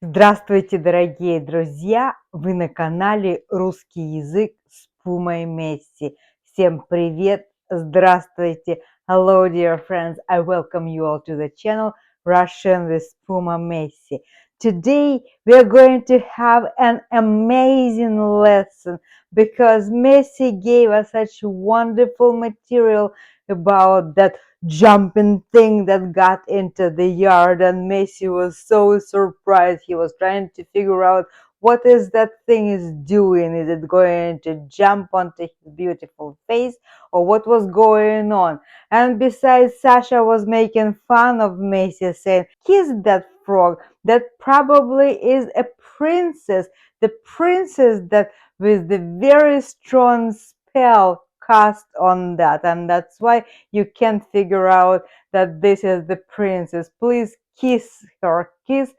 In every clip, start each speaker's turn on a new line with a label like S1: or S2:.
S1: Здравствуйте, дорогие друзья! Вы на канале «Русский язык с Пумой Месси». Всем привет! Здравствуйте! Hello, dear friends! I welcome you all to the channel Russian with Puma Messi. Today we are going to have an amazing lesson because Messi gave us such wonderful material about that jumping thing that got into the yard, and Messi was so surprised. He was trying to figure out what is that thing is doing. Is it going to jump onto his beautiful face, or what was going on? And besides, Sasha was making fun of Messi, saying, kiss that frog, that probably is a princess, the princess that with the very strong spell cast on that, and that's why you can't figure out that this is the princess. Please kiss her, kiss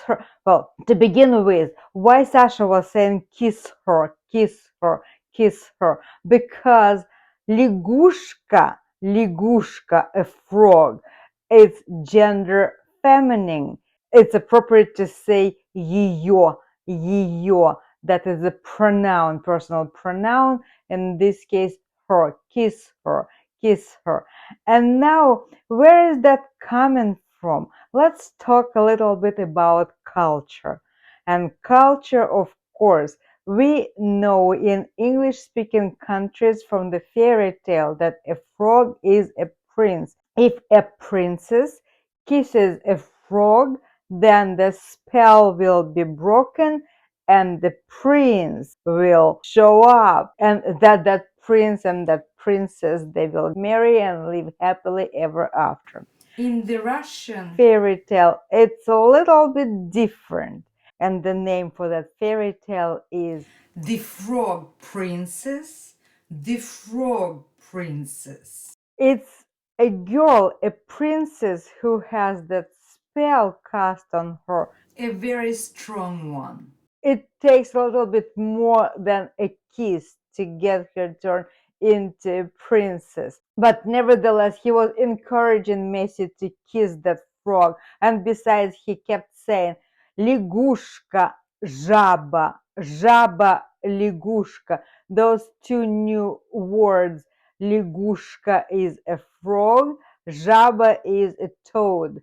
S1: her. Well, to begin with, why Sasha was saying kiss her, kiss her, kiss her? Because лягушка, a frog, it's gender feminine. It's appropriate to say ее, that is a pronoun, personal pronoun. In this case, her, kiss her, kiss her. And now, where is that coming from? Let's talk a little bit about culture. And culture, of course, we know in English-speaking countries from the fairy tale that a frog is a prince. If a princess kisses a frog, then the spell will be broken and the prince will show up, and that prince and that princess, they will marry and live happily ever after.
S2: In the Russian
S1: Fairy tale, it's a little bit different, and the name for that fairy tale is
S2: The Frog Princess, The Frog Princess.
S1: it's a girl, a princess who has that spell cast on her.
S2: A very strong one.
S1: It takes a little bit more than a kiss to get her turned into a princess. But nevertheless, he was encouraging Messi to kiss that frog. And besides, he kept saying, лягушка, жаба, жаба, лягушка. Those two new words. Лягушка is a frog, жаба is a toad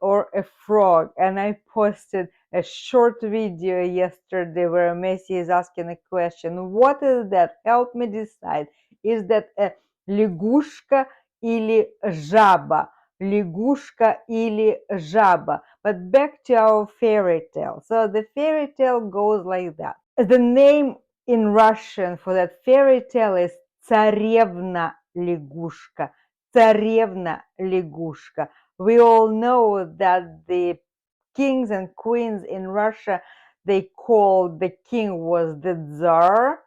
S1: or a frog. And I posted a short video yesterday where Messi is asking a question. What is that? Help me decide. Is that a лягушка или жаба? Лягушка или жаба? But back to our fairy tale. So the fairy tale goes like that. The name in Russian for that fairy tale is царевна лягушка. Царевна лягушка. We all know that the kings and queens in Russia, they called the king was the Tsar,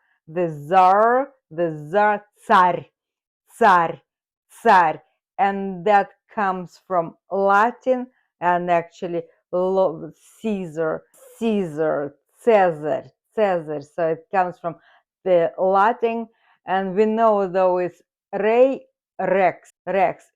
S1: Tsar, and that comes from Latin, and actually Caesar, Caesar. So it comes from the Latin, and we know though it's Rex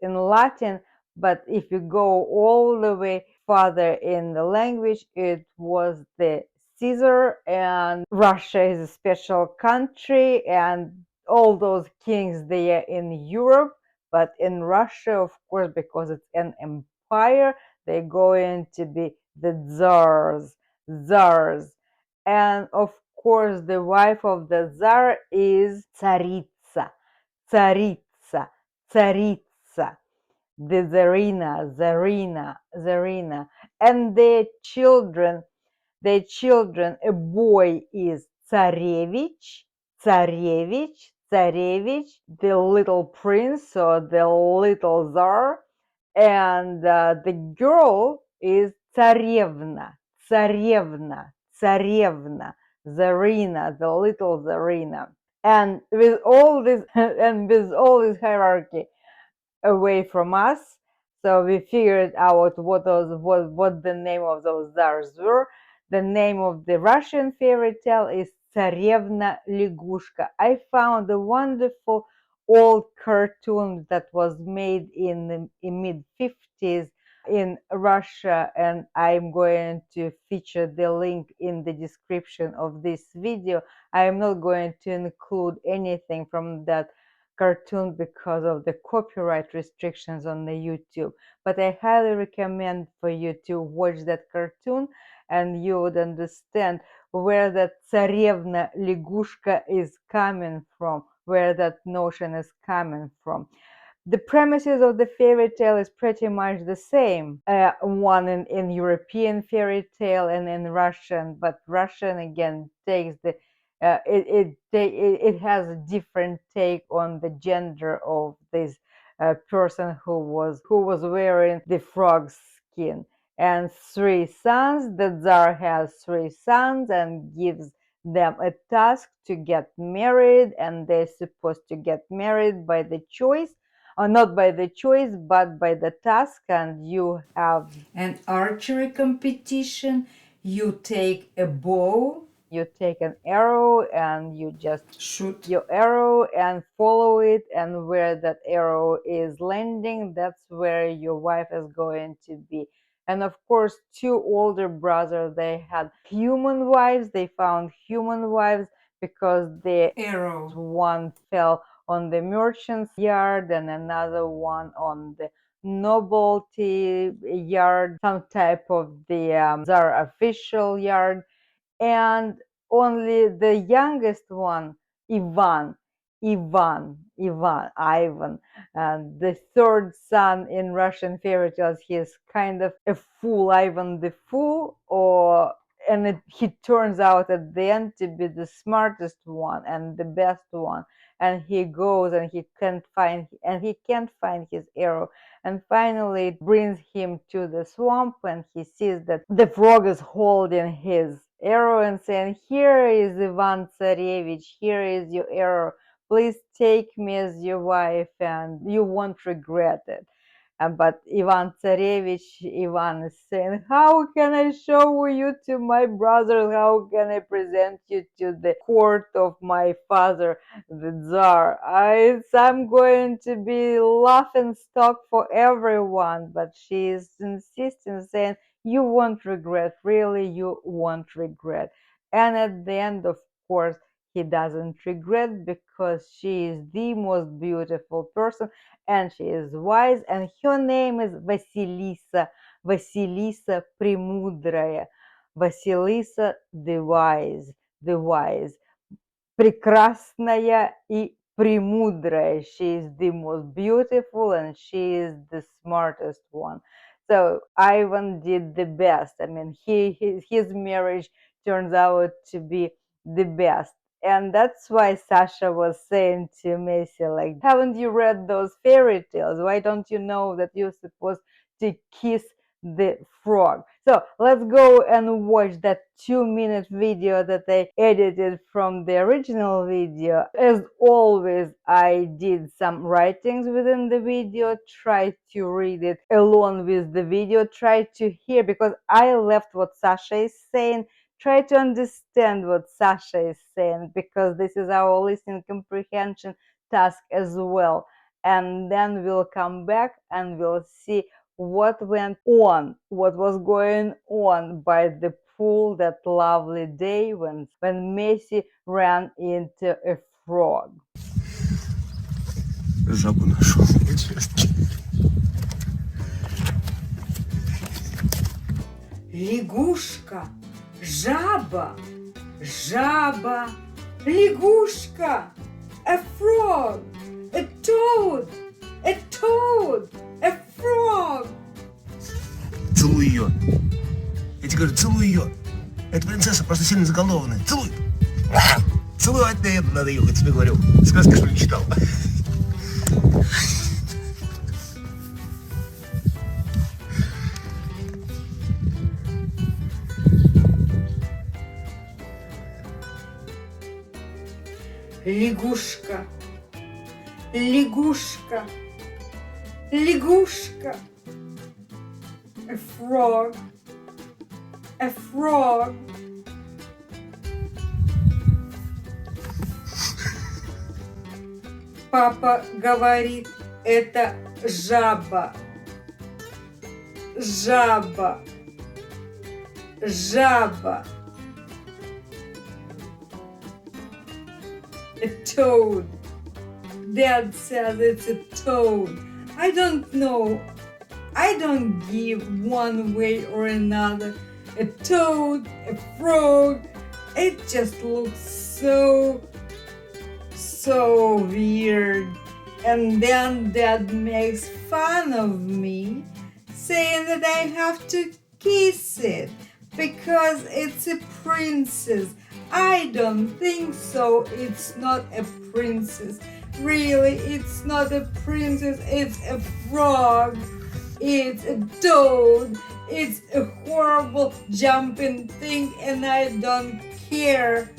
S1: in Latin, but if you go all the way further in the language, it was the Caesar, and Russia is a special country, and all those kings, they are in Europe, but in Russia, of course, because it's an empire, they're going to be the czars. And of course, the wife of the czar is царица, the Zarina, and their children, a boy is царевич, the little prince or the little czar, and the girl is царевна, Zarina, the little Zarina. And with all this hierarchy away from us, so we figured out what the name of those czars were. The name of the Russian fairy tale is Tsarevna Lягушка. I found a wonderful old cartoon that was made in the mid 50s in Russia, and I'm going to feature the link in the description of this video. I am not going to include anything from that cartoon because of the copyright restrictions on the YouTube, but I highly recommend for you to watch that cartoon, and you would understand where that Tsarevna Lягушка is coming from, where that notion is coming from. The premises of the fairy tale is pretty much the same, one in European fairy tale and in Russian, but Russian again takes the it has a different take on the gender of this person who was wearing the frog skin, and three sons. The Tsar has three sons and gives them a task to get married, and they're supposed to get married by the choice, or not by the choice, but by the task. And you have
S2: An archery competition. You take a bow,
S1: you take an arrow and you just
S2: shoot
S1: your arrow and follow it, and where that arrow is landing, that's where your wife is going to be. And of course, two older brothers, they had human wives. They found human wives because the
S2: arrow.
S1: one fell on the merchant's yard and another one on the nobility yard, some type of the Tsar official yard, and only the youngest one, Ivan, Ivan, and the third son in Russian fairy tales, he is kind of a fool, Ivan the Fool, he turns out at the end to be the smartest one and the best one, and he goes and he can't find his arrow, and finally it brings him to the swamp, and he sees that the frog is holding his arrow and saying, "Here is Ivan Tsarevich, here is your arrow. Please take me as your wife and you won't regret it." But Ivan Tsarevich, Ivan is saying, "How can I show you to my brothers? How can I present you to the court of my father, the Tsar? I'm going to be laughing stock for everyone." But she is insisting, saying, "You won't regret, really, you won't regret." And at the end, of course, he doesn't regret, because she is the most beautiful person, and she is wise, and her name is Vasilisa, Vasilisa Премудрая, Vasilisa the wise, прекрасная и премудрая. She is the most beautiful and she is the smartest one. So Ivan did the best. I mean, his marriage turns out to be the best. And that's why Sasha was saying to Messi, like, haven't you read those fairy tales? Why don't you know that you're supposed to kiss the frog? So let's go and watch that 2-minute video that I edited from the original video. As always, I did some writings within the video. Try to read it along with the video. Try to hear, because I left what Sasha is saying. Try to understand what Sasha is saying, because this is our listening comprehension task as well. And then we'll come back and we'll see what went on, what was going on by the pool that lovely day when Messi ran into a frog.
S3: Жабу нашел.
S2: лягушка, жаба, жаба, лягушка, a frog, a toad, a toad, a frog.
S3: Целуй ее. Я тебе говорю, целуй ее. Эта принцесса просто сильно заколдованная. Целуй. Целовать на это надо ее, я тебе говорю. Сказки, что ли, читал?
S2: Лягушка, лягушка, лягушка. A frog, a frog. Папа говорит, это жаба. Жаба. Жаба. A toad. Dad says it's a toad. I don't know. I don't give one way or another. A toad, a frog. It just looks so weird. And then Dad makes fun of me, saying that I have to kiss it because it's a princess. I don't think so. It's not a princess. Really, it's not a princess. It's a frog. It's a toad. It's a horrible jumping thing, and I don't care.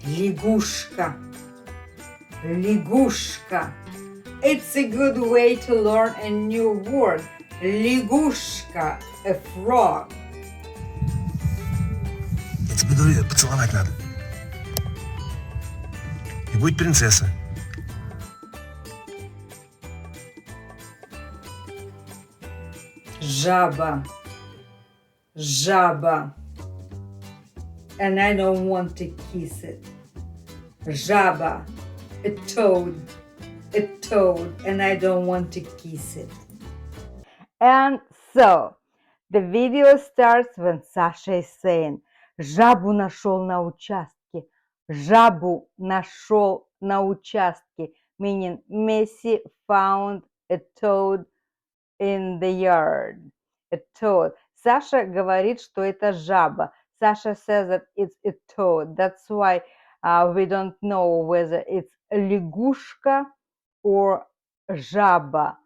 S2: Лягушка. Лягушка. It's a good way to learn a new word. Лягушка, a frog.
S3: Я тебе говорю, её поцеловать надо. И будет принцесса.
S2: Жаба. Жаба. And I don't want to kiss it. Жаба. A toad. A toad. And I don't want to kiss it.
S1: And so, the video starts when Sasha is saying, жабу нашел на участке. Жабу нашел на участке. Meaning, Messi found a toad in the yard. A toad. Саша говорит, что это жаба. Sasha says that it's a toad. That's why we don't know whether it's лягушка or жаба.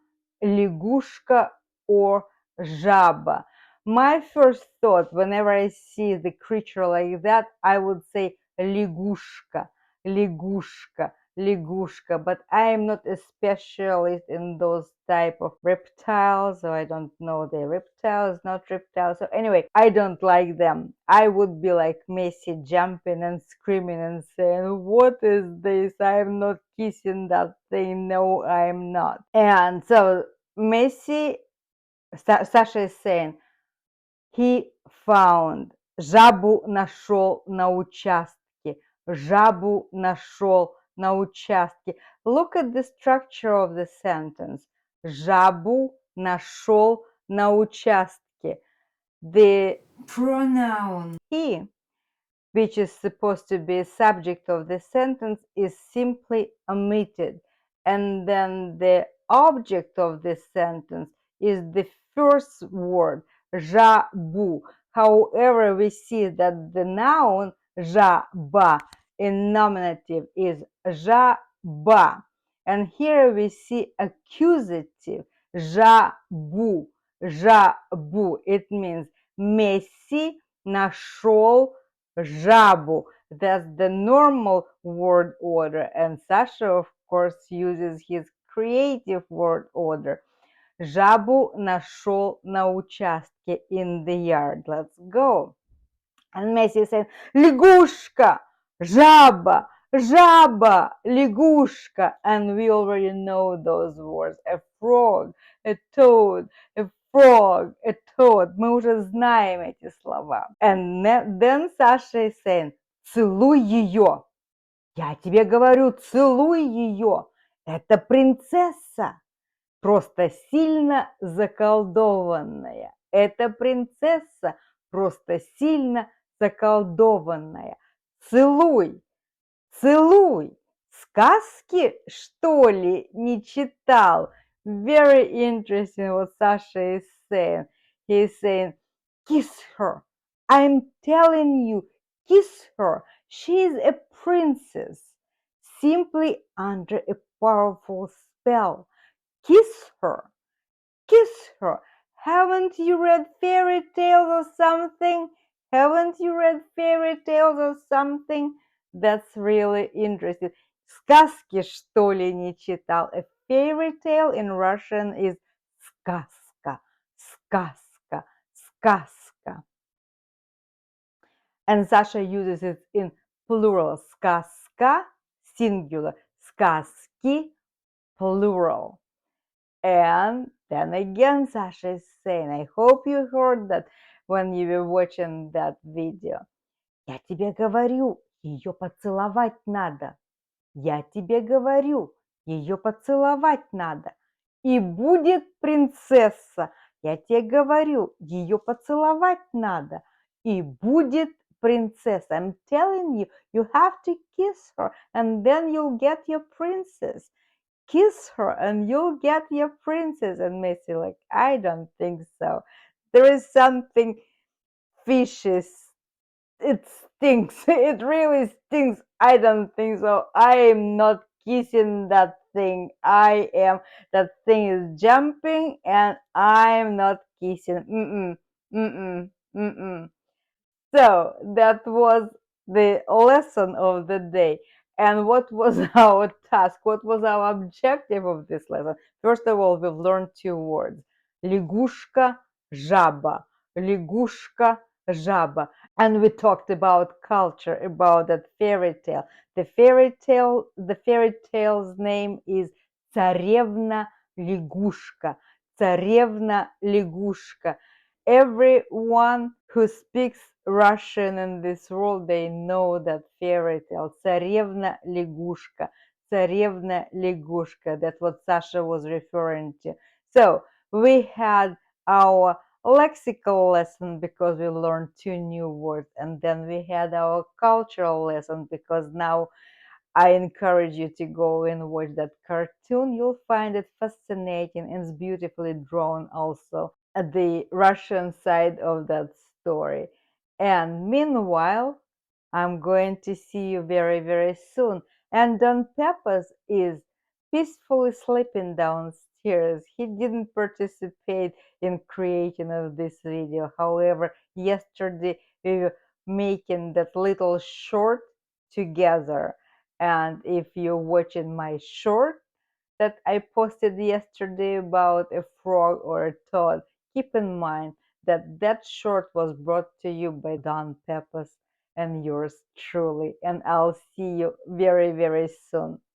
S1: Лягушка or жаба. My first thought, whenever I see the creature like that, I would say лягушка, лягушка, лягушка. But I am not a specialist in those type of reptiles, so I don't know the reptiles, not reptiles. So anyway, I don't like them. I would be like Messi, jumping and screaming and saying, what is this? I am not kissing that thing. No, I am not. And so Messi, Sasha is saying, he found, жабу нашел на участке, жабу нашел на участке. Look at the structure of the sentence. Жабу нашел на участке. The
S2: Pronoun.
S1: he, which is supposed to be a subject of the sentence, is simply omitted. And then the object of this sentence is the first word, жабу. However, we see that the noun жаба in nominative is жаба. And here we see accusative, жабу, жабу. It means Messi нашел жабу. That's the normal word order. And Sasha, of course, uses his creative word order. Жабу нашел на участке, in the yard. Let's go. And Messi said, лягушка, жаба, жаба, лягушка. And we already know those words. A frog, a toad, a frog, a toad. Мы уже знаем эти слова. And then Sasha is saying, целуй ее. Я тебе говорю, целуй ее. Это принцесса. Просто сильно заколдованная. Это принцесса, просто сильно заколдованная. Целуй, целуй. Сказки, что ли, не читал? Very interesting what Sasha is saying. He is saying, kiss her. I'm telling you, kiss her. She is a princess, simply under a powerful spell. Kiss her. Kiss her. Haven't you read fairy tales or something? Haven't you read fairy tales or something? That's really interesting. Сказки, что ли, не читал? A fairy tale in Russian is сказка, сказка, сказка. And Sasha uses it in plural. Сказка, singular. Сказки, plural. And then again, Sasha is saying, I hope you heard that when you were watching that video. Я тебе говорю, ее поцеловать надо. Я тебе говорю, ее поцеловать надо. И будет принцесса. Я тебе говорю, ее поцеловать надо. И будет принцесса. I'm telling you, you have to kiss her, and then you'll get your princess. Kiss her, and you'll get your princess. And Messi like, I don't think so. There is something fishy. It stinks. It really stinks. I don't think so. I am not kissing that thing. That thing is jumping and I'm not kissing. Mm-mm, mm-mm, mm-mm. So that was the lesson of the day. And what was our task? What was our objective of this lesson? First of all, we've learned two words. Лягушка, жаба. Лягушка, жаба. And we talked about culture, about that fairy tale. The fairy tale's name is Царевна лягушка. Царевна лягушка. Everyone who speaks Russian in this world, they know that fairy tale. Царевна лягушка. Царевна лягушка. That's what Sasha was referring to. So we had our lexical lesson because we learned two new words, and then we had our cultural lesson because now I encourage you to go and watch that cartoon. You'll find it fascinating and it's beautifully drawn also at the Russian side of that story. And meanwhile, I'm going to see you very, very soon. And Don Peppers is peacefully sleeping downstairs. He didn't participate in creating of this video. However, yesterday we were making that little short together. And if you're watching my short that I posted yesterday about a frog or a toad, keep in mind that that short was brought to you by Don Peppers and yours truly. And I'll see you very, very soon.